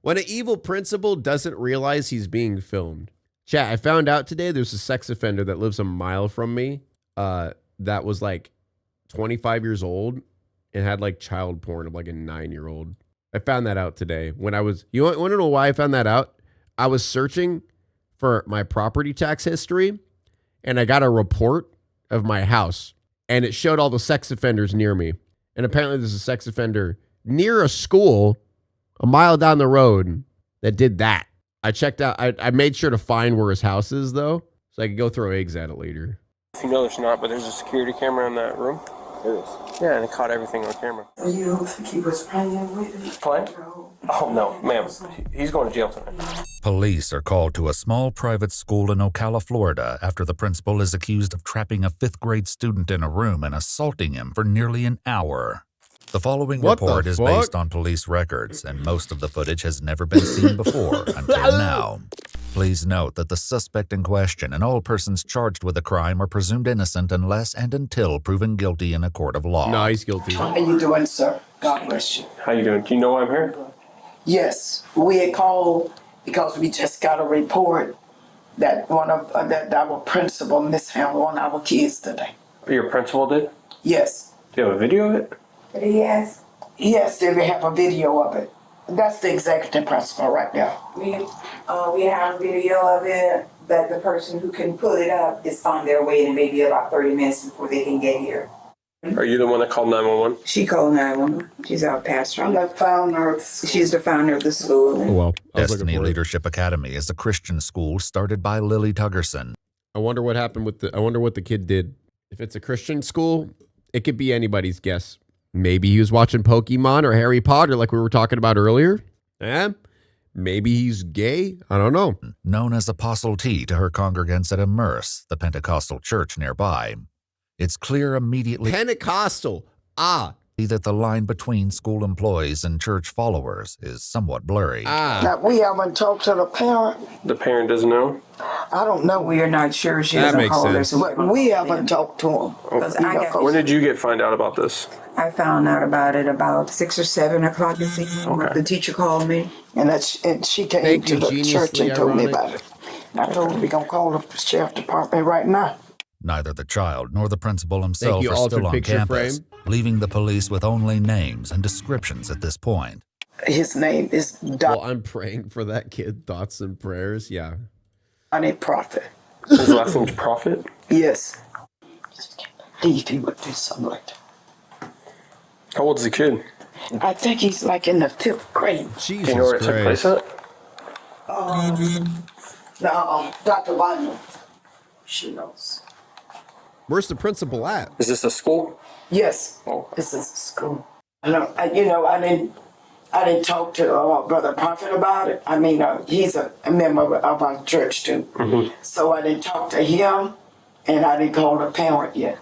When an evil principal doesn't realize he's being filmed. Chat, I found out today there's a sex offender that lives a mile from me that was like 25 years old and had like child porn of like a 9-year-old. I found that out today when I was, you want to know why I found that out? I was searching for my property tax history and I got a report of my house and it showed all the sex offenders near me. And apparently there's a sex offender near a school a mile down the road that did that. I checked out, I made sure to find where his house is though, so I could go throw eggs at it later. No, there's not, but there's a security camera in that room. There is. Yeah, and it caught everything on camera. You don't think he was playing with it? Playing? Oh, no, ma'am. He's going to jail tonight. Police are called to a small private school in Ocala, Florida, after the principal is accused of trapping a 5th grade student in a room and assaulting him for nearly an hour. The following report is based on police records, and most of the footage has never been seen before until now. Please note that the suspect in question and all persons charged with the crime are presumed innocent unless and until proven guilty in a court of law. No, he's guilty. How you doing, sir? God bless you. How you doing? Do you know why I'm here? Yes, we had called because we just got a report that our principal mishandled one of our kids today. Your principal did? Yes. Do you have a video of it? Yes. Yes, they have a video of it. That's the executive principal right there. We have a video of it, but the person who can put it up is on their way and maybe about 30 minutes before they can get here. Are you the one that called 911? She called 911. She's our pastor. I'm the founder. She's the founder of the school. Oh, well. Destiny Leadership Academy is a Christian school started by Lily Tuggerson. I wonder what happened with I wonder what the kid did. If it's a Christian school, it could be anybody's guess. Maybe he was watching Pokemon or Harry Potter like we were talking about earlier. Maybe he's gay. I don't know. Known as Apostle T to her congregants at Immerse, the Pentecostal church nearby. It's clear immediately Pentecostal. that the line between school employees and church followers is somewhat blurry. Now, we haven't talked to the parent. The parent doesn't know? I don't know. We are not sure. She That doesn't makes call sense. us. But we haven't talked to him. When did you find out about this? I found out about it about 6 or 7 o'clock this evening. Okay. The teacher called me. And she came Thank to you, the church and geniusly told me ironic. about it. And I told her we're going to call the sheriff department right now. Neither the child nor the principal himself you, are altered still on picture campus, frame. leaving the police with only names and descriptions at this point. His name is Well, I'm praying for that kid. Thoughts and prayers. Yeah. Donnie Prophet. His last name's Prophet? Yes. Just can't believe he would do something like that. How old's the kid? I think he's like in the 5th grade. Jesus Do you know where it took place Christ. at? No, Dr. Wagner. She knows. Where's the principal at? Is this a school? Yes. Oh. This is school. I didn't talk to Brother Prophet about it. I mean, he's a member of our church too. Mm-hmm. So I didn't talk to him, and I didn't call the parent yet.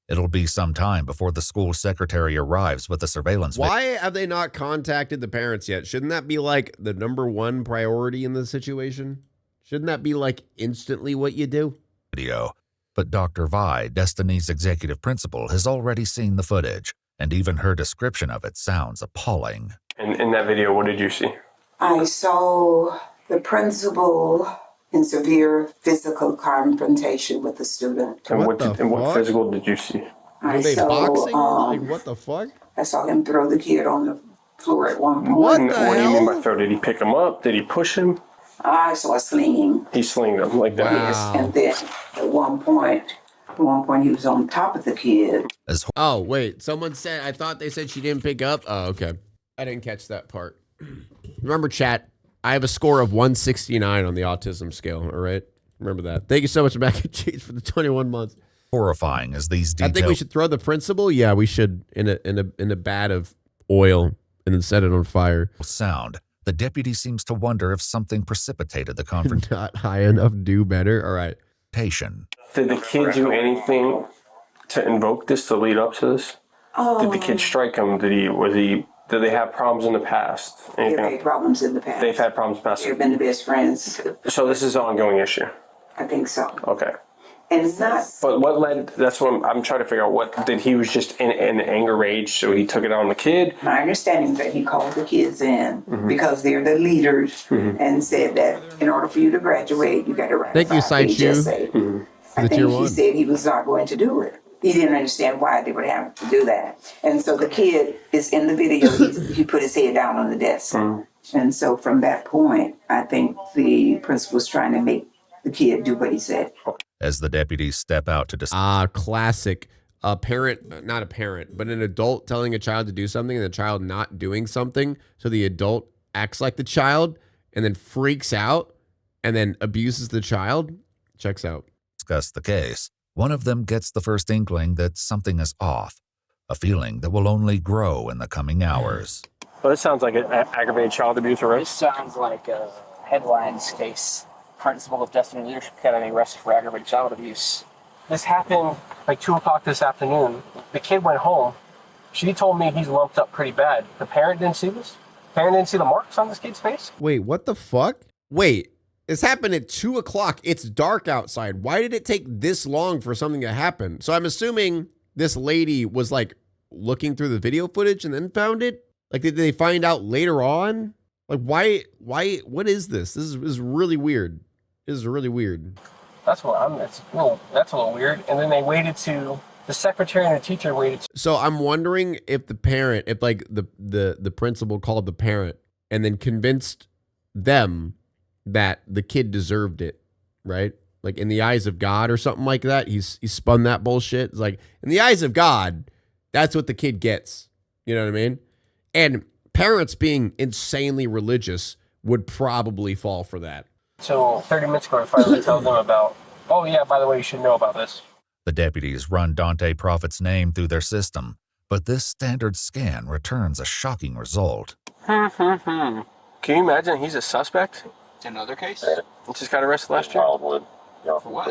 It'll be some time before the school secretary arrives with the surveillance Why have they not contacted the parents yet? Shouldn't that be like the #1 priority in this situation? Shouldn't that be like instantly what you do? video. But Dr. Vi, Destiny's executive principal, has already seen the footage, and even her description of it sounds appalling. And in that video, what did you see? I saw the principal in severe physical confrontation with the student. And What the what fuck? physical did you see? Are they boxing? Like, what the fuck? I saw him throw the kid on the floor at one point. What And the what do you mean hell? by throw? Did he pick him up? Did he push him? I saw a slinging. He slinged him like that. Wow. And then at one point he was on top of the kid. As Oh, wait. Someone said, I thought they said she didn't pick up. Oh, okay. I didn't catch that part. Remember, chat, I have a score of 169 on the autism scale, all right? Remember that. Thank you so much, Mac and Cheese, for the 21 months. horrifying as these I think we details should throw the principal. Yeah, we should in a vat of oil and then set it on fire. sound, the deputy seems to wonder if something precipitated the Not high enough. Do better. All right. confrontation. Did the kid do anything to invoke this, to lead up to this? Did the kid strike him? Did they have problems in the past? They've had problems in the past. They've had problems in the past. They've been the best friends. So this is an ongoing issue. I think so. Okay. And it's not. But what led? That's what I'm trying to figure out. What did he was just in anger rage, so he took it out on the kid? My understanding is that he called the kids in because they're the leaders and said that in order for you to graduate, you got to ratify Thank you, HSA. I think he said he was not going to do it. He didn't understand why they would have to do that. And so the kid is in the video. He put his head down on the desk. And so from that point, I think the principal was trying to make the kid do what he said. As the deputies step out to discuss. Classic. A parent, not a parent, but an adult telling a child to do something and the child not doing something. So the adult acts like the child and then freaks out and then abuses the child. Checks out. Discuss the case. One of them gets the first inkling that something is off, a feeling that will only grow in the coming hours. Well, this sounds like an aggravated child abuse arrest. This sounds like a headlines case. Principal of Destiny Leadership Academy arrested for aggravated child abuse. This happened like 2 o'clock this afternoon. The kid went home. She told me he's lumped up pretty bad. The parent didn't see this? Parent didn't see the marks on this kid's face? Wait, what the fuck? Wait, this happened at 2 o'clock. It's dark outside. Why did it take this long for something to happen? So I'm assuming this lady was like looking through the video footage and then found it? Like, did they find out later on? Like, why, what is this? This is really weird. This is really weird. That's a little weird. And then they waited to, the secretary and the teacher waited. So I'm wondering if the parent, if like the principal called the parent and then convinced them that the kid deserved it, right? Like in the eyes of God or something like that. He spun that bullshit. It's like, in the eyes of God, that's what the kid gets. You know what I mean? And parents being insanely religious would probably fall for that. So 30 minutes ago, I finally told them about, oh yeah, by the way, you should know about this. The deputies run Dante Prophet's name through their system, but this standard scan returns a shocking result. Can you imagine he's a suspect? Another case? He just got arrested last year. For what?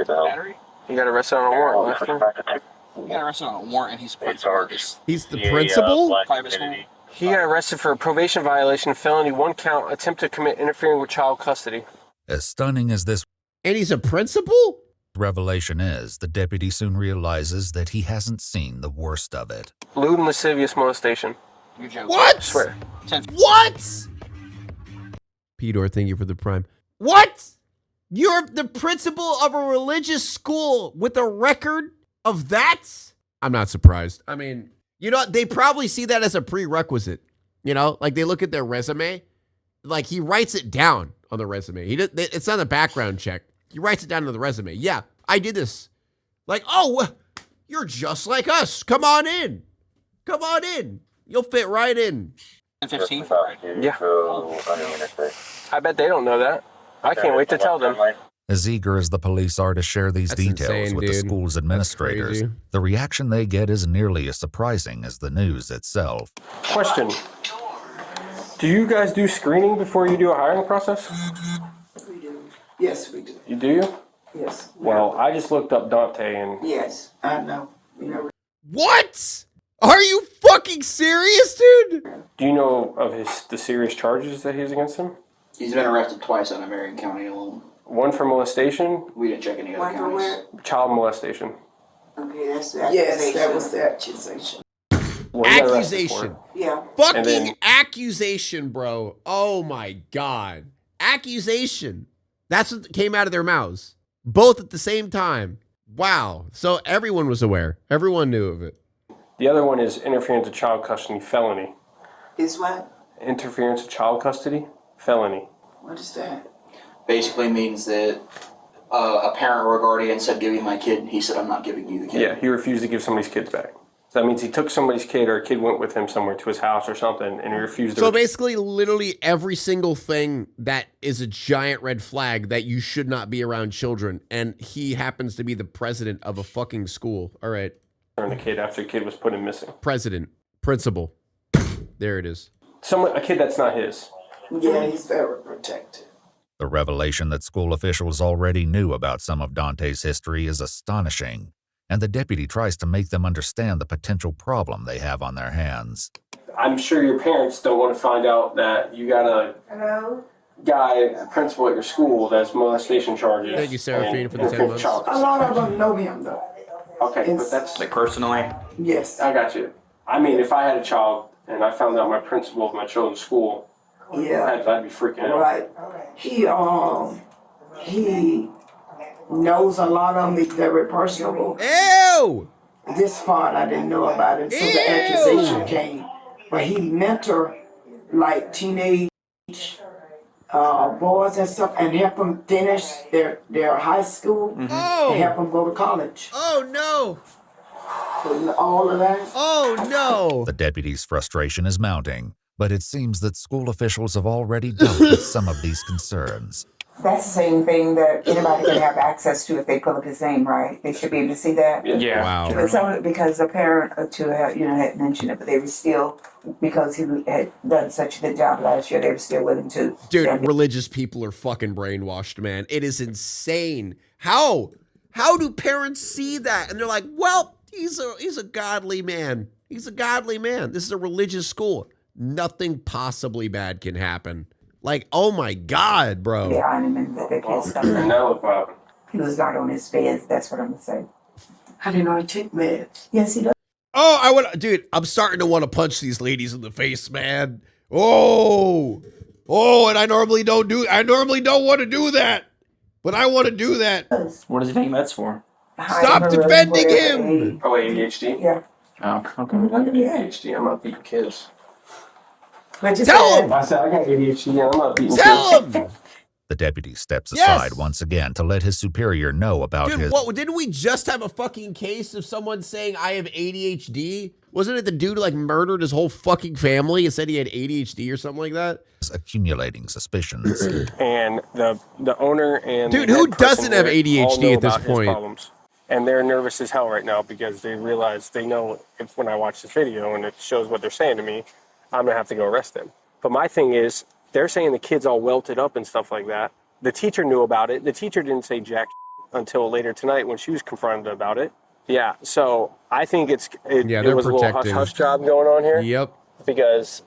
Battery? He got arrested on a warrant last year. He got arrested on a warrant and he's principal of this He's the principal? private school. He got arrested for a probation violation, felony, 1 count, attempt to commit interfering with child custody. As stunning as this And he's a principal? revelation is, the deputy soon realizes that he hasn't seen the worst of it. Lewd and lascivious molestation. You're joking. What? I swear. What? Pedor, thank you for the prime. What? You're the principal of a religious school with a record of that? I'm not surprised. I mean, you know, they probably see that as a prerequisite. You know, like they look at their resume, like he writes it down on the resume. It's not a background check. He writes it down on the resume. Yeah, I did this. Like, oh, you're just like us. Come on in. Come on in. You'll fit right in. 15? Yeah. I bet they don't know that. I can't wait to tell them. As eager as the police are to share these That's details insane, with the dude. school's administrators, crazy. the reaction they get is nearly as surprising as the news itself. Question. Do you guys do screening before you do a hiring process? We do. Yes, we do. You do? Yes. Well, I just looked up Dante and Yes, I know. We never. What? Are you fucking serious, dude? do you know of the serious charges that he's against him? He's been arrested twice out of Marion County alone. 1 for molestation, We didn't check any other One for counties. where? child molestation. Okay, that's the Yes, that accusation. was the accusation. Well, he got arrested for Accusation. it. Yeah. Fucking And then- accusation, bro. Oh my God. Accusation. That's what came out of their mouths. Both at the same time. Wow. So everyone was aware. Everyone knew of it. The other one is interference with child custody, felony. Is what? Interference with child custody, felony. What is that? Basically means that a parent or a guardian said, give me my kid. He said, I'm not giving you the kid. Yeah, he refused to give somebody's kids back. So that means he took somebody's kid or a kid went with him somewhere to his house or something and he refused to. So basically, literally every single thing that is a giant red flag that you should not be around children. And he happens to be the president of a fucking school. All right. return the kid after the kid was put in missing. President. Principal. There it is. A kid that's not his. Yeah, he's very protected. The revelation that school officials already knew about some of Dante's history is astonishing, and the deputy tries to make them understand the potential problem they have on their hands. I'm sure your parents don't want to find out that you got a Hello? guy, principal at your school, that's molestation charges. Thank you, Seraphine, and for the 10 months. child A lot of them know him though. Okay, but that's Like personally? Yes. I got you. I mean, if I had a child and I found out my principal of my children's school, Yeah. I'd be freaking out. Right. He knows a lot of them. He's very personable. Ew! This part I didn't know about it until the accusation came. But he mentor like teenage boys and stuff and help them finish their high school and help them go to college. Oh no! So all of that. Oh no! The deputy's frustration is mounting, but it seems that school officials have already dealt with some of these concerns. That's the same thing that anybody can have access to if they pull up his name, right? They should be able to see that. Yeah. Wow. But some, because a parent or two had, had mentioned it, but they were still, because he had done such a good job last year, they were still willing to. Dude, religious people are fucking brainwashed, man. It is insane. How do parents see that? And they're like, well, he's a godly man. He's a godly man. This is a religious school. Nothing possibly bad can happen. Like, oh my God, bro. Yeah, I remember that kid stuff. Now if I He was not on his bed, that's what I'm gonna say. I didn't know he took meds. Yes, he does. Oh, dude, I'm starting to want to punch these ladies in the face, man. Oh, and I normally don't want to do that, but I want to do that. What does he think that's for? Stop defending him. oh, ADHD? Yeah. Oh, okay. I got ADHD. I'm not beating kids. But you Tell said, him. I said I got ADHD and I'm not beating Tell kids. him. The deputy steps Yes! aside once again to let his superior know about Dude, his... what, didn't we just have a fucking case of someone saying I have ADHD? Wasn't it the dude who, like, murdered his whole fucking family and said he had ADHD or something like that? accumulating suspicions. And the owner and Dude, the who head person doesn't have there ADHD all know at this about his point? problems. And they're nervous as hell right now because they realize they know if when I watch this video and it shows what they're saying to me, I'm gonna have to go arrest them. But my thing is, they're saying the kid's all welted up and stuff like that. The teacher knew about it. The teacher didn't say jack until later tonight when she was confronted about it. Yeah, so I think it they're was a little protecting. hush-hush job going on here. Yep. Because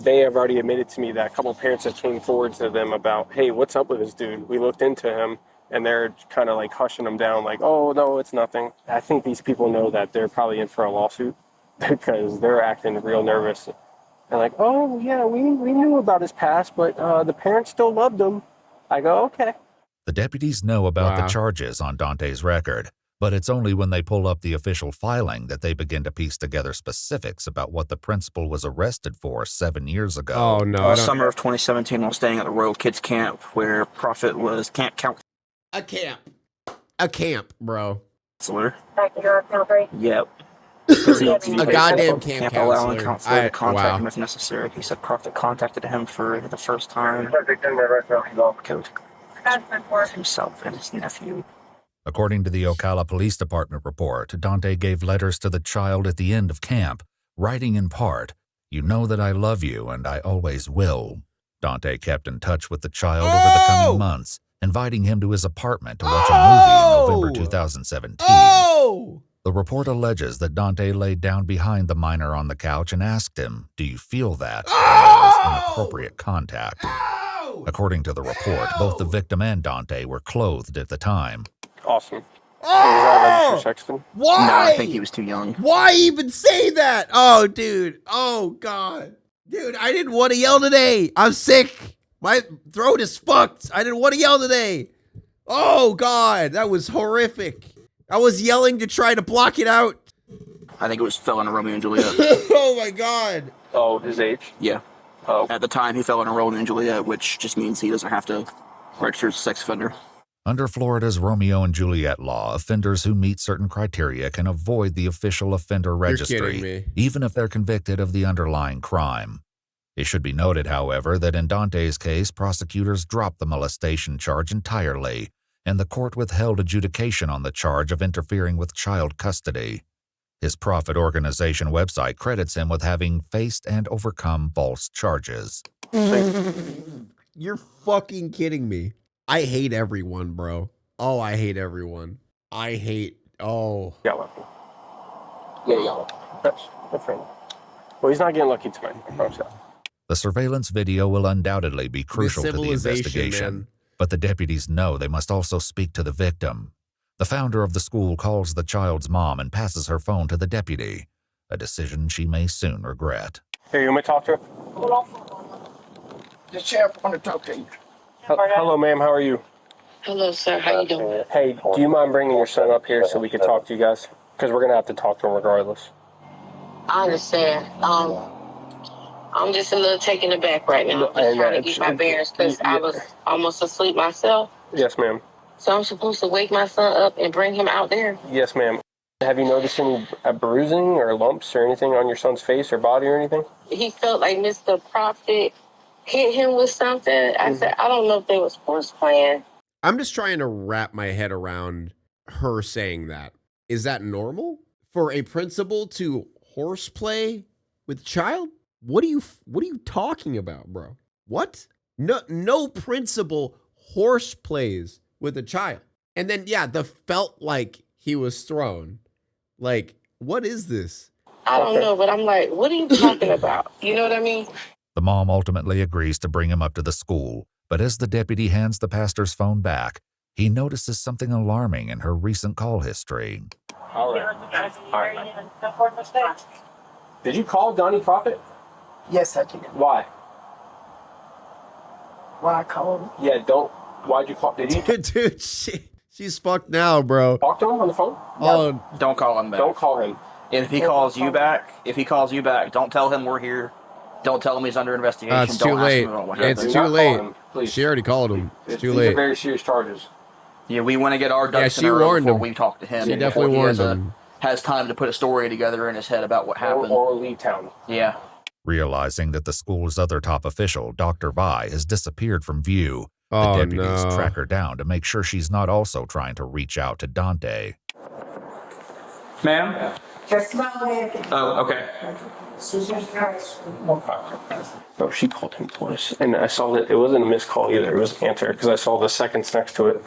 they have already admitted to me that a couple of parents have came forward to them about, hey, what's up with this dude? We looked into him, and they're kind of like hushing him down, like, oh, no, it's nothing. I think these people know that they're probably in for a lawsuit because they're acting real nervous. They're like, oh, yeah, we knew about his past, but the parents still loved him. I go, okay. The deputies know about Wow. the charges on Dante's record, but it's only when they pull up the official filing that they begin to piece together specifics about what the principal was arrested for 7 years ago. Oh, no. I don't. Summer of 2017, while staying at the Royal Kids Camp, where Prophet was camp A camp, bro. counselor. You're a Yep. A goddamn camp allowing counselor. counselor to contact Wow. him if necessary. He said Prophet contacted him for the first time. Himself and his nephew. According to the Ocala Police Department report, Dante gave letters to the child at the end of camp, writing in part, "You know that I love you and I always will." Dante kept in touch with the child over the coming months, inviting him to his apartment to watch a movie in November 2017. Oh! The report alleges that Dante laid down behind the minor on the couch and asked him, "Do you feel that?" as inappropriate contact. According to the report, both the victim and Dante were clothed at the time. Awesome. Is that registered sexting? Why? No, I think he was too young. Why even say that? Oh, dude. Oh, God. Dude, I didn't want to yell today. I'm sick. My throat is fucked. I didn't want to yell today. Oh, God. That was horrific. I was yelling to try to block it out. I think it was fell in a Romeo and Juliet. Oh, my God. Oh, his age? Yeah. Oh. At the time, he fell in a Romeo and Juliet, which just means he doesn't have to register as a sex offender. Under Florida's Romeo and Juliet law, offenders who meet certain criteria can avoid the official offender registry, kidding me. even if they're convicted of the underlying crime. It should be noted, however, that in Dante's case, prosecutors dropped the molestation charge entirely, and the court withheld adjudication on the charge of interfering with child custody. His profit organization website credits him with having faced and overcome false charges. You're fucking kidding me. I hate everyone, bro. Oh, I hate everyone. Oh. Yellow. Yeah, yellow. That's right. Well, he's not getting lucky tonight. I promise you. The surveillance video will undoubtedly be crucial to the investigation, man. but the deputies know they must also speak to the victim. The founder of the school calls the child's mom and passes her phone to the deputy, a decision she may soon regret. Here, you want me to talk to her? Hold on. The sheriff want to talk to you. Hello, ma'am. How are you? Hello, sir. How you doing? Hey, do you mind bringing your son up here so we can talk to you guys? Because we're going to have to talk to him regardless. I understand. I'm just a little taken aback right now. I'm just trying to get my bearings because I was almost asleep myself. Yes, ma'am. So I'm supposed to wake my son up and bring him out there? Yes, ma'am. Have you noticed any bruising or lumps or anything on your son's face or body or anything? He felt like Mr. Prophet hit him with something. I said, I don't know if they was horse playing. I'm just trying to wrap my head around her saying that. Is that normal for a principal to horseplay with child? What are you talking about, bro? What? No principal horseplays with a child. And then the felt like he was thrown. Like, what is this? I don't know, but I'm like, what are you talking about? You know what I mean? The mom ultimately agrees to bring him up to the school, but as the deputy hands the pastor's phone back, he notices something alarming in her recent call history. All right. Did you call Donnie Prophet? Yes, I did. Why? Why I called him? Yeah, why'd you call? Did you Dude, she's fucked now, bro. talk to him on the phone? Oh, Don't call him back. Don't call him. If he calls you back, don't tell him we're here. Don't tell him he's under investigation. it's Don't too ask late. him about what It's happened. too not call late. him, please. She already called him. It's too These are late. very serious charges. Yeah, we want to get our ducks she in a row warned before him. we talk to him. She before definitely he warned has him. has time to put a story together in his head about what happened. Or leave town. Yeah. Realizing that the school's other top official, Dr. Vi, has disappeared from view, the Oh, deputies no. track her down to make sure she's not also trying to reach out to Dante. Ma'am? Just go ahead. Oh, okay. No, she called him twice, and I saw that it wasn't a missed call either. It was an answer because I saw the seconds next to it.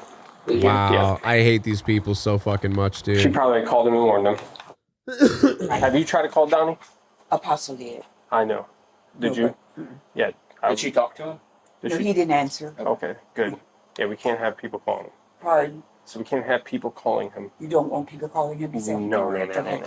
Wow, I hate these people so fucking much, dude. She probably called him and warned him. Have you tried to call Donnie? Apostle did. I know. Did you? Yeah. Did she talk to him? Did No, she? he didn't answer. Okay, good. Yeah, we can't have people calling him. Pardon? So we can't have people calling him. You don't want people calling him himself? No.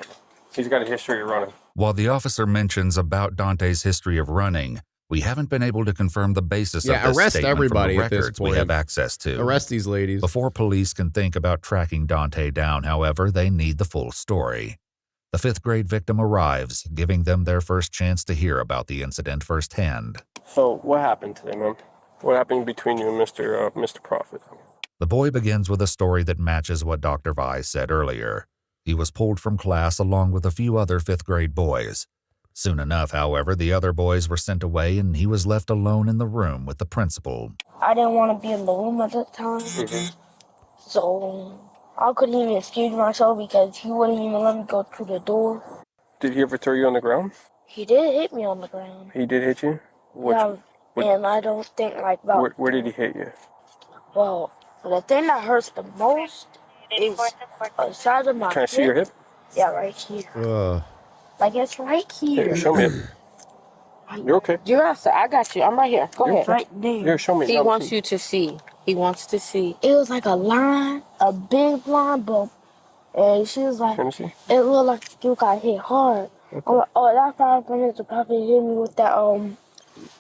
He's got a history of running. While the officer mentions about Dante's history of running, we haven't been able to confirm the basis of this arrest statement everybody from the at this records we point. have access to. Arrest these ladies. Before police can think about tracking Dante down, however, they need the full story. The fifth grade victim arrives, giving them their first chance to hear about the incident firsthand. So what happened today, man? What happened between you and Mr. Prophet? The boy begins with a story that matches what Dr. Vi said earlier. He was pulled from class along with a few other fifth grade boys. Soon enough, however, the other boys were sent away and he was left alone in the room with the principal. I didn't want to be in the room at that time, so I couldn't even excuse myself because he wouldn't even let me go through the door. Did he ever throw you on the ground? He did hit me on the ground. He did hit you? And I don't think like about. Where did he hit you? Well, the thing that hurts the most is the side of my Can I see your hip? Yeah, right here. Ugh. Like it's right here. Here, show me it. You're okay. I got you. I'm right here. Go ahead. Right there. Here, show me. He wants you to see. He wants to see. It was like a line, a big line bump, and she was like, Can you see? it looked like you got hit hard. I'm like, oh, that's probably Mr. Prophet hit me with that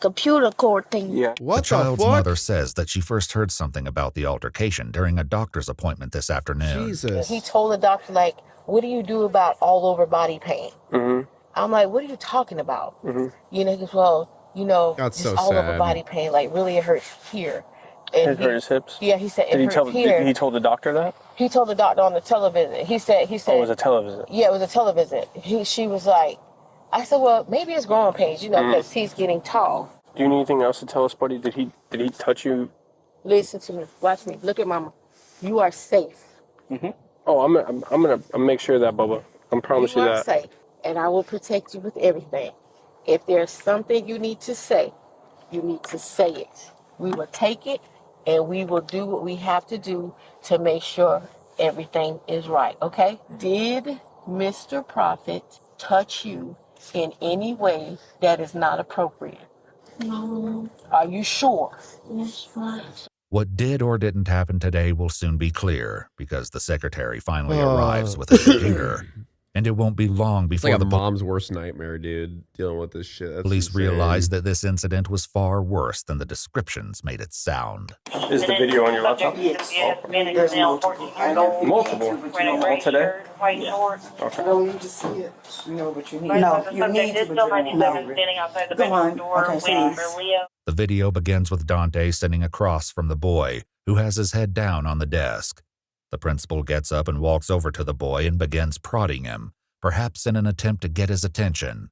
computer cord thing. Yeah. What The child's fuck? mother says that she first heard something about the altercation during a doctor's appointment this afternoon. Jesus. He told the doctor, like, what do you do about all over body pain? Mm-hmm. I'm like, what are you talking about? Mm-hmm. You know, he goes, well, That's just so all over sad. body pain, like really it hurts here. And It hurt his hips? Yeah, he said it Did he hurts here. he told the doctor that? He told the doctor on the television. He said. Oh, it was a television. Yeah, it was a television. She was like, I said, well, maybe it's growing pains, because he's getting tall. Do you need anything else to tell us, buddy? Did he touch you? Listen to me. Watch me. Look at mama. You are safe. Mm-hmm. Oh, I'm gonna make sure of that, Bubba. I promise you You are that. safe, and I will protect you with everything. If there's something you need to say, you need to say it. We will take it, and we will do what we have to do to make sure everything is right, okay? Did Mr. Prophet touch you in any way that is not appropriate? No. Are you sure? Yes, but What did or didn't happen today will soon be clear because the secretary finally arrives with a computer, and it won't be long It's like before a the mom's worst nightmare, dude, dealing with this shit. That's police insane. realized that this incident was far worse than the descriptions made it sound. Is the video on your laptop? Yes. There's multiple. I got Multiple? All today? I don't need to see it. No, but you need. No, you need to, but you don't know. Go on. Okay, please. The video begins with Dante sitting across from the boy, who has his head down on the desk. The principal gets up and walks over to the boy and begins prodding him, perhaps in an attempt to get his attention.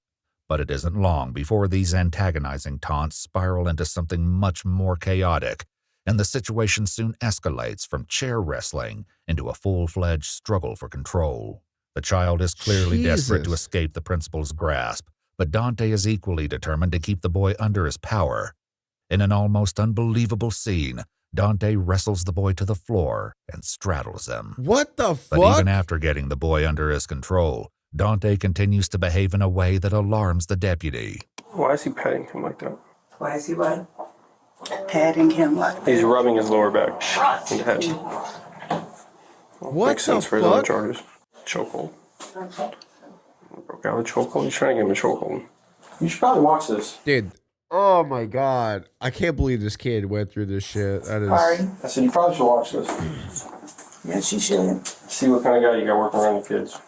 But it isn't long before these antagonizing taunts spiral into something much more chaotic, and the situation soon escalates from chair wrestling into a full-fledged struggle for control. The child is clearly desperate to escape the principal's grasp, but Dante is equally determined to keep the boy under his power. In an almost unbelievable scene, Dante wrestles the boy to the floor and straddles him. What the fuck? But even after getting the boy under his control, Dante continues to behave in a way that alarms the deputy. Why is he petting him like that? Why is he what? Patting him like that. He's rubbing his lower back and head. What Makes sense the for his other fuck? charges. Chokehold. Broke out a chokehold. He's trying to give him a chokehold. You should probably watch this. Dude, oh my god. I can't believe this kid went through this shit. That is... Sorry. I said you probably should watch this. Yes, you should. See what kind of guy you got working around the kids.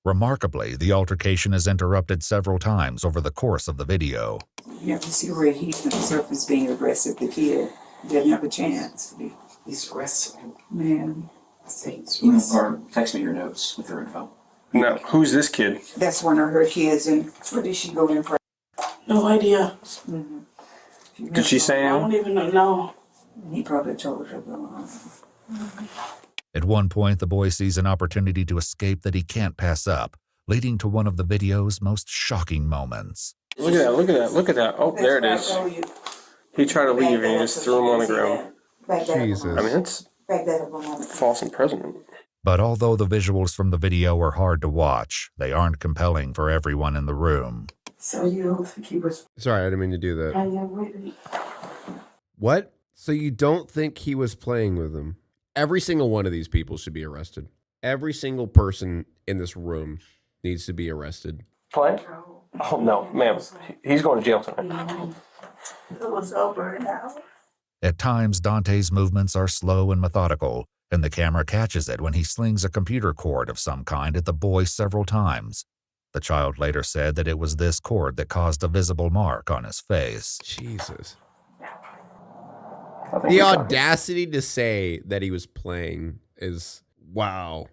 Remarkably, the altercation is interrupted several times over the course of the video. You have to see where he himself is being aggressive. The kid didn't have a chance. He's wrestling. Man, I say he's wrestling. Or text me your notes with your info. Now, who's this kid? That's one of her kids. And where did she go in for? No idea. Did she say I anything? don't even know. He probably told her to go on. At one point, the boy sees an opportunity to escape that he can't pass up, leading to one of the video's most shocking moments. Look at that, look at that, look at that. Oh, there it is. He tried to leave and he just threw him on the ground. Jesus. I mean, that's false imprisonment. But although the visuals from the video are hard to watch, they aren't compelling for everyone in the room. So you don't think he was Sorry, I didn't mean to do that. hanging with me? What? So you don't think he was playing with him? Every single one of these people should be arrested. Every single person in this room needs to be arrested. Play? Oh, no, ma'am. He's going to jail tonight. It was over now. At times, Dante's movements are slow and methodical, and the camera catches it when he slings a computer cord of some kind at the boy several times. The child later said that it was this cord that caused a visible mark on his face. Jesus. The audacity to say that he was playing is, wow,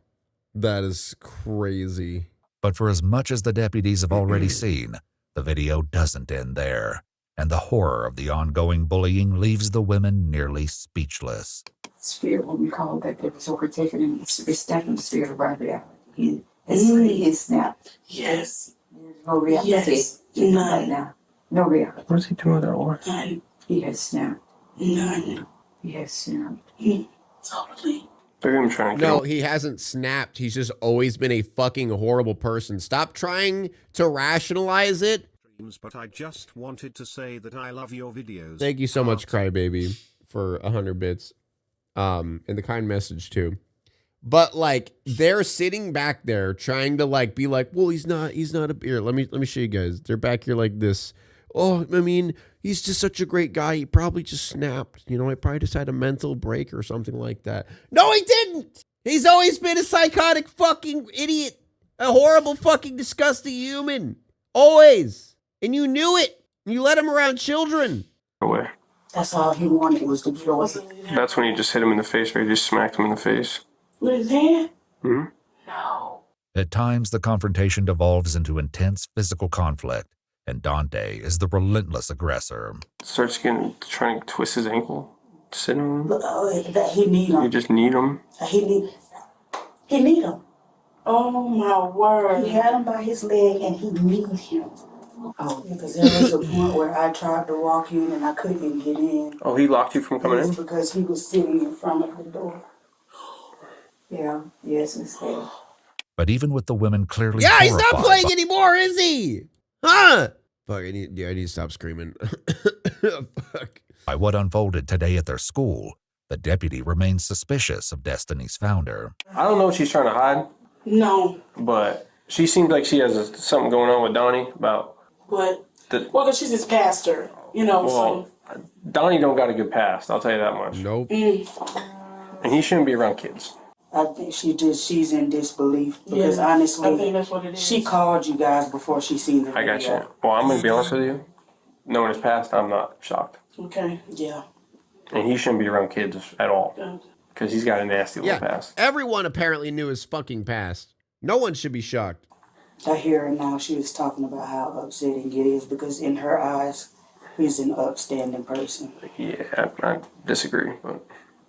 that is crazy. But for as much as the deputies have already seen, the video doesn't end there, and the horror of the ongoing bullying leaves the women nearly speechless. Spirit, when we call that, they was overtaken and it's stepping the spirit of our reality. He is snapped. Yes. There's no reality. Yes. Right None. now. No reality. What is he doing with that watch? None. He has snapped. None. He has snapped. Totally. Look at him trying to No, kill him. he hasn't snapped. He's just always been a fucking horrible person. Stop trying to rationalize it. But I just wanted to say that I love your videos. Thank you so much, Crybaby, for 100 bits. And the kind message too. But like they're sitting back there trying to like be like, well, he's not a here. Let me show you guys. They're back here like this. Oh, I mean, he's just such a great guy. He probably just snapped. You know, he probably just had a mental break or something like that. No, he didn't. He's always been a psychotic fucking idiot. A horrible fucking disgusting human. Always. And you knew it. You let him around children. Away. That's all he wanted was to get away. That's when you just hit him in the face or you just smacked him in the face. With his hand? Hmm? No. At times, the confrontation devolves into intense physical conflict, and Dante is the relentless aggressor. Starts trying to twist his ankle. Sit him. That he need him. You just need him. He need him. Oh my word. He had him by his leg and he needed him. Oh, because there was a point where I tried to walk in and I couldn't even get in. Oh, he locked you from coming in? Because he was sitting in front of the door. Yeah, yes, instead. But even with the women clearly Yeah, he's horrified not playing anymore, is he? Huh? Fuck, I need to stop screaming. Fuck. By what unfolded today at their school, the deputy remains suspicious of Destiny's founder. I don't know what she's trying to hide. No. But she seems like she has something going on with Donnie about. Well, because she's his pastor, Well, so. Donnie don't got a good past. I'll tell you that much. Nope. And he shouldn't be around kids. I think she's in disbelief because honestly, I think that's what it is. She called you guys before she seen the video. I got you. Well, I'm gonna be honest with you. Knowing his past, I'm not shocked. Okay. Yeah. And he shouldn't be around kids at all because he's got a nasty little past. Everyone apparently knew his fucking past. No one should be shocked. I hear her now. She was talking about how upsetting it is because in her eyes, he's an upstanding person. Yeah, I disagree. But.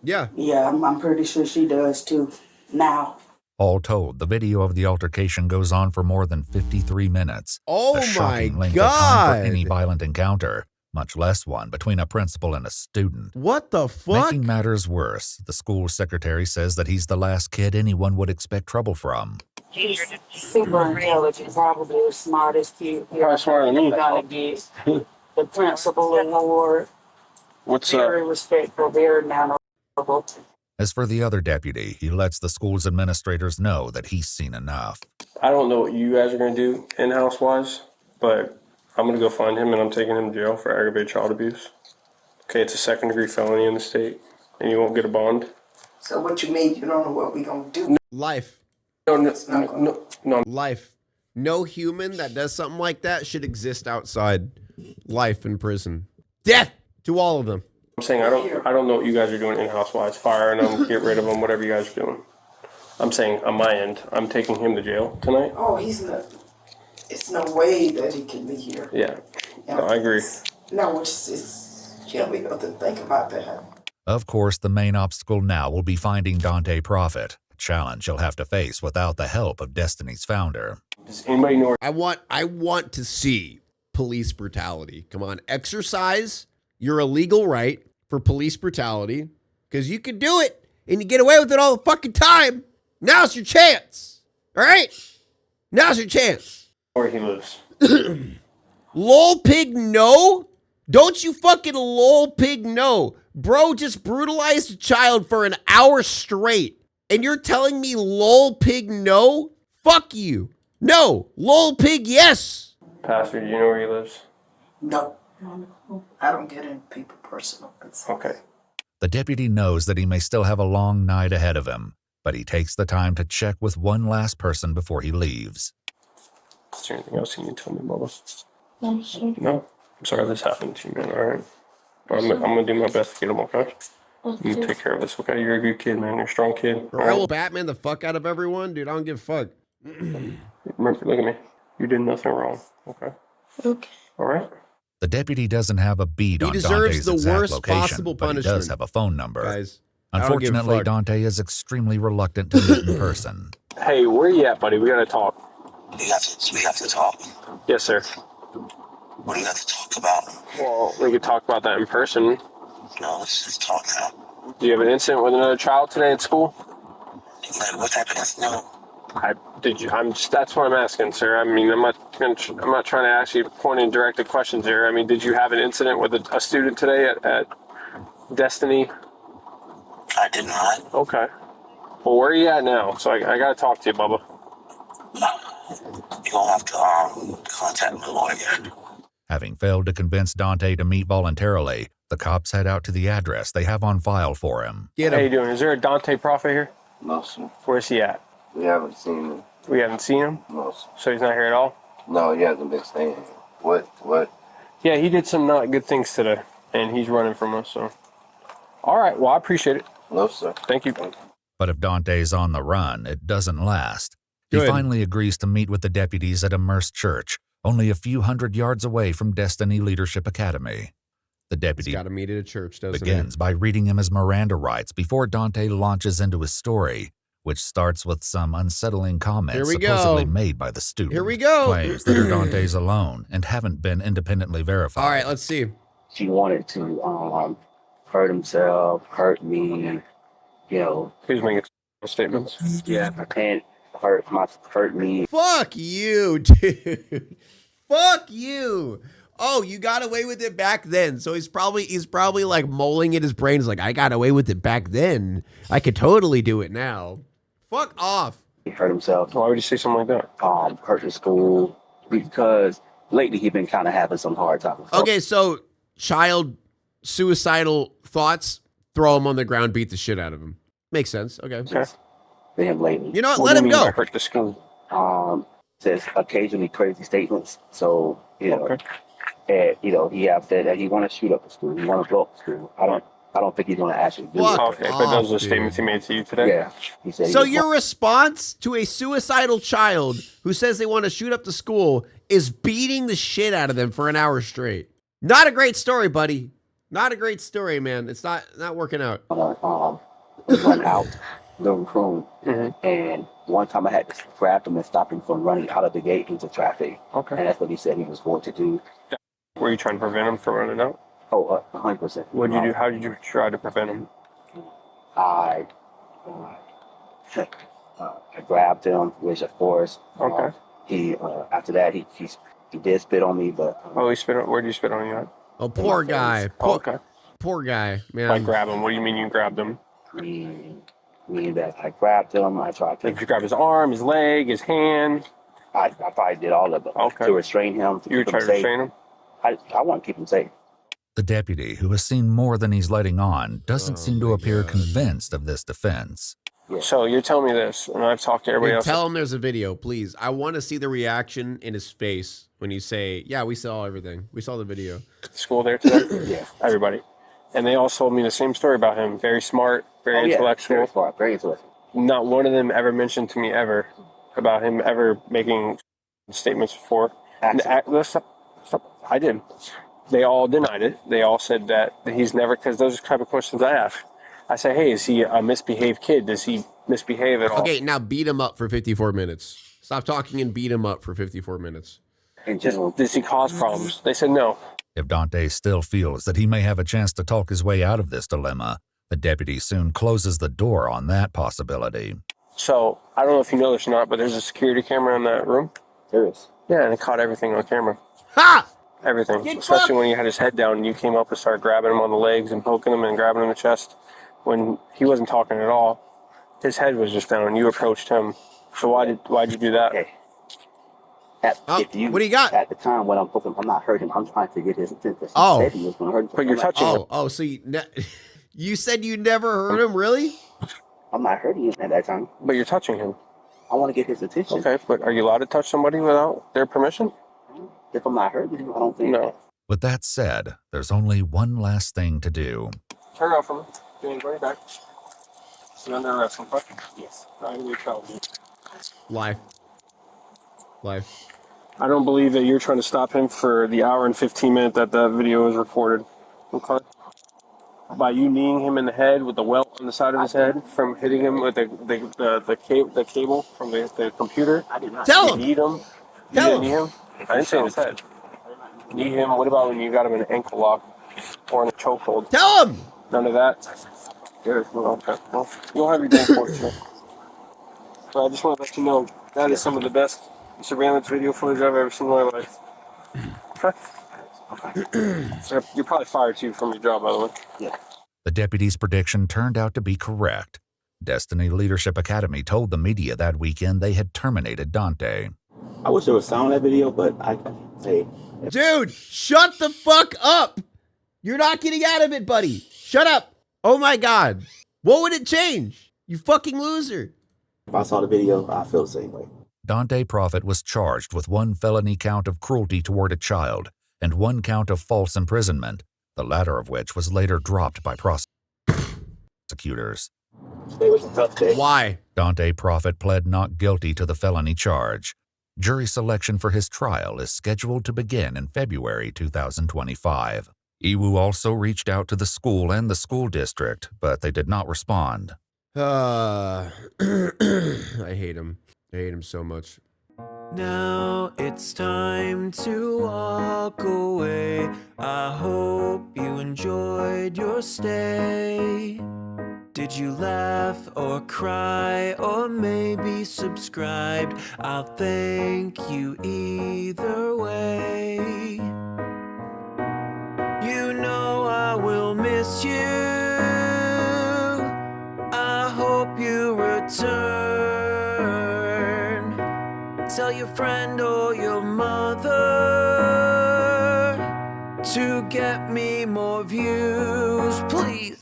Yeah. Yeah, I'm pretty sure she does too. Now. All told, the video of the altercation goes on for more than 53 minutes. Oh a shocking my length of time God. for any violent encounter, much less one between a principal and a student. What the fuck? Making matters worse, the school secretary says that he's the last kid anyone would expect trouble from. He's super intelligent, probably the smartest kid. Probably smarter than me. Gonna get the principal award. What's very respectful, very honorable. As for the other deputy, he lets the school's administrators know that he's seen enough. I don't know what you guys are going to do in-house wise, but I'm going to go find him and I'm taking him to jail for aggravated child abuse. Okay, it's a second-degree felony in the state, and you won't get a bond. So what you mean you don't know what we're going to do? Life. No. Life. No human that does something like that should exist outside life in prison. Death to all of them. I'm saying I don't know what you guys are doing in-house wise, firing them, get rid of them, whatever you guys are doing. I'm saying on my end, I'm taking him to jail tonight. Oh, he's not. It's no way that he can be here. Yeah, no, I agree. No, it's yeah, we got to think about that. Of course, the main obstacle now will be finding Dante Prophet, a challenge he'll have to face without the help of Destiny's founder. Does anybody know? I want to see police brutality. Come on, exercise your illegal right for police brutality, because you can do it and you get away with it all the fucking time. Now's your chance. All right? Now's your chance. Where he lives. Lol pig no? Don't you fucking lol pig no. Bro just brutalized a child for an hour straight. And you're telling me lol pig no? Fuck you. No. Lol pig yes. Pastor, do you know where he lives? No. I don't get into people personal. Okay. The deputy knows that he may still have a long night ahead of him, but he takes the time to check with one last person before he leaves. Is there anything else you need to tell me, Bubba? No? I'm sorry this happened to you, man, alright? I'm going to do my best to get him, okay? You take care of this, okay? You're a good kid, man. You're a strong kid. I will Batman the fuck out of everyone? Dude, I don't give a fuck. Remember, look at me. You did nothing wrong, okay? Okay. Alright? The deputy doesn't have a beat on deserves Dante's the exact worst location, possible but he does punishment. have a phone number. Guys, I don't give a Unfortunately, fuck. Dante is extremely reluctant to meet in person. Hey, where you at, buddy? We got to talk. We have to talk. Yes, sir. What do you have to talk about? Well, we could talk about that in person. No, let's just talk now. Do you have an incident with another child today at school? Like, what type of incident? No. That's what I'm asking, sir. I mean, I'm not trying to ask you pointing directed questions here. I mean, did you have an incident with a student today at Destiny? I did not. Okay. Well, where are you at now? So I got to talk to you, Bubba. You're going to have to contact my lawyer. Having failed to convince Dante to meet voluntarily, the cops head out to the address they have on file for him. How you doing? Is there a Dante Prophet here? No, sir. Where's he at? We haven't seen him. We haven't seen him? No, sir. So he's not here at all? No, he hasn't been staying here. What? Yeah, he did some not good things today, and he's running from us, so. All right, well, I appreciate it. No, sir. Thank you. But if Dante's on the run, it doesn't last. Good. He finally agrees to meet with the deputies at Immersed Church, only a few hundred yards away from Destiny Leadership Academy. The deputy got to meet at a church, doesn't begins by reading him his Miranda rights before Dante launches into his story, which starts with some unsettling comments supposedly made by the student. Here we go. Claims that are Dante's alone and haven't been independently verified. All right, let's see. He wanted to hurt himself, hurt me, you know. He's making statements. Yeah, and hurt me. Fuck you, dude. Fuck you. Oh, you got away with it back then. So he's probably like mulling in his brain. He's like, I got away with it back then. I could totally do it now. Fuck off. He hurt himself. Why would you say something like that? Hurt his school because lately he's been kind of having some hard times. Okay, so child suicidal thoughts, throw him on the ground, beat the shit out of him. Makes sense. Okay. Him lately. You know what? Let him go. Hurt the school. Says occasionally crazy statements. So, you know, and, you know, he have said that he want to shoot up the school. He want to blow up the school. I don't think he's going to actually do it. Okay, but those are the statements he made to you today? Yeah. He said So your response to a suicidal child who says they want to shoot up the school is beating the shit out of them for an hour straight. Not a great story, buddy. Not a great story, man. It's not working out. Run out the room, and one time I had to grab him and stop him from running out of the gate into traffic. Okay. And that's what he said he was going to do. Were you trying to prevent him from running out? Oh, 100%. What did you do? How did you try to prevent him? I grabbed him, which of course, he after that he did spit on me, but he spit on. Where did you spit on you at? Oh, poor guy. Poor guy, man. By grab him. What do you mean you grabbed him? Meaning that I grabbed him. I tried to. Did you grab his arm, his leg, his hand? I probably did all of it. To restrain him. You were trying to restrain him? I want to keep him safe. The deputy, who has seen more than he's letting on, doesn't seem to appear convinced of this defense. Yeah. So you're telling me this, and I've talked to everybody else. Tell him there's a video, please. I want to see the reaction in his face when you say, yeah, we saw everything. We saw the video. School there today? Yeah. Everybody. And they all told me the same story about him. Very smart, very intellectual. Very smart, very intellectual. Not one of them ever mentioned to me ever about him ever making statements before. Stop. I did. They all denied it. They all said that he's never, because those are the type of questions I ask. I say, hey, is he a misbehaved kid? Does he misbehave at all? Okay, now beat him up for 54 minutes. Stop talking and beat him up for 54 minutes. Does he cause problems? They said no. If Dante still feels that he may have a chance to talk his way out of this dilemma, the deputy soon closes the door on that possibility. So, I don't know if you know this or not, but there's a security camera in that room. There is. Yeah, and it caught everything on camera. Ha! Everything. Especially when you had his head down and you came up and started grabbing him on the legs and poking him and grabbing him in the chest. When he wasn't talking at all, his head was just down and you approached him. So why'd you do that? Okay. What do you got? At the time when I'm not hurting him, I'm trying to get his attention. Oh. He said he was going to hurt him. But you're touching him. Oh, so you said you never hurt him, really? I'm not hurting him at that time. But you're touching him. I want to get his attention. Okay, but are you allowed to touch somebody without their permission? If I'm not hurting him, I don't think. No. With that said, there's only one last thing to do. Turn around from him. Bring it back. You're under arrest, okay? Yes. I'm going to tell you. Life. I don't believe that you're trying to stop him for the hour and 15 minutes that the video is recorded. Okay? By you kneeing him in the head with the welt on the side of his head from hitting him with the cable from the computer. I did not. Tell him. You need him. Tell knee him. I didn't say in his head. Knee him. What about when you got him in an ankle lock or in a chokehold? Tell him. None of that. Good. Okay. Well, you'll have your day for it, sir. But I just want to let you know that is some of the best surveillance video footage I've ever seen in my life. Okay. You're probably fired too from your job, by the way. Yeah. The deputy's prediction turned out to be correct. Destiny Leadership Academy told the media that weekend they had terminated Dante. I wish there was sound in that video, but Dude, shut the fuck up. You're not getting out of it, buddy. Shut up. Oh my God. What would it change? You fucking loser. If I saw the video, I feel the same way. Dante Prophet was charged with 1 felony count of cruelty toward a child and 1 count of false imprisonment, the latter of which was later dropped by prosecutors. It was a tough day. Why? Dante Prophet pled not guilty to the felony charge. Jury selection for his trial is scheduled to begin in February 2025. Iwu also reached out to the school and the school district, but they did not respond. I hate him. I hate him so much. Now it's time to walk away. I hope you enjoyed your stay. Did you laugh or cry or maybe subscribed? I'll thank you either way. You know I will miss you. I hope you return. Tell your friend or your mother to get me more views, please.